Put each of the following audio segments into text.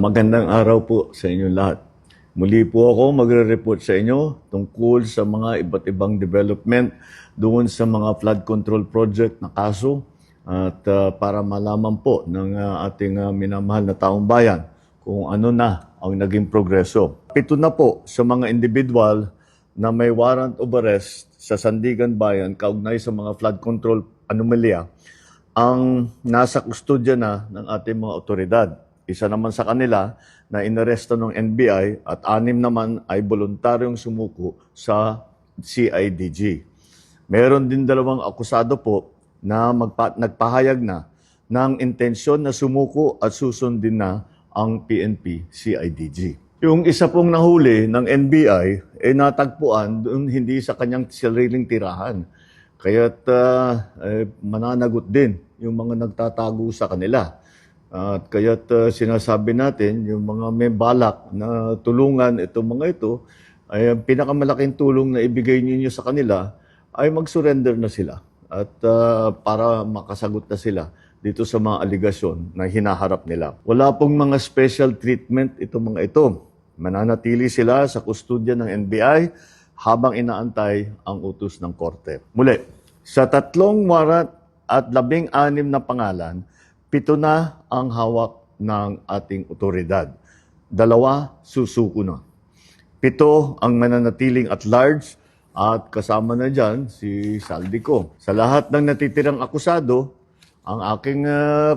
Magandang araw po sa inyo lahat. Muli po ako magre-report sa inyo tungkol sa mga iba't ibang development doon sa mga flood control project na kaso at para malaman po ng ating minamahal na taong bayan kung ano na ang naging progreso. 7 na po sa mga individual na may warrant of arrest sa Sandigan Bayan kaugnay sa mga flood control anomalya ang nasa kustodya na ng ating mga otoridad. Isa naman sa kanila na inaresto ng NBI at 6 naman ay voluntaryong sumuko sa CIDG. Meron din 2 akusado po na nagpahayag na ng intensyon na sumuko at susundin na ang PNP CIDG. Yung isa pong nahuli ng NBI ay natagpuan doon hindi sa kanyang sariling tirahan. Kaya't mananagot din yung mga nagtatago sa kanila. At kaya't sinasabi natin, yung mga may balak na tulungan itong mga ito, ay ang pinakamalaking tulong na ibigay ninyo sa kanila ay mag-surrender na sila. At para makasagot na sila dito sa mga aligasyon na hinaharap nila. Wala pong mga special treatment itong mga ito. Mananatili sila sa kustodya ng NBI habang inaantay ang utos ng korte. Muli, sa 3 warrant at 16 na pangalan, 7 na ang hawak ng ating otoridad. 2 susuko na. 7 ang mananatiling at large at kasama na dyan si Saldico. Sa lahat ng natitirang akusado, ang aking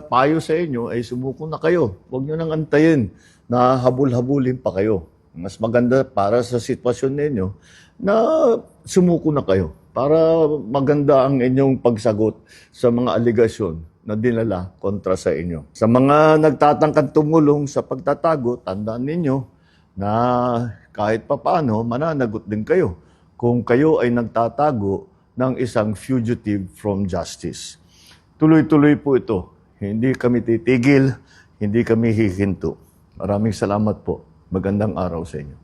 payo sa inyo ay sumuko na kayo. Huwag nyo nang antayin na habul-habulin pa kayo. Mas maganda para sa sitwasyon ninyo na sumuko na kayo para maganda ang inyong pagsagot sa mga aligasyon na dinala kontra sa inyo. Sa mga nagtatangkang tumulong sa pagtatago, tandaan ninyo na kahit papaano, mananagot din kayo kung kayo ay nagtatago ng isang fugitive from justice. Tuloy-tuloy po ito. Hindi kami titigil, hindi kami hihinto. Maraming salamat po. Magandang araw sa inyo.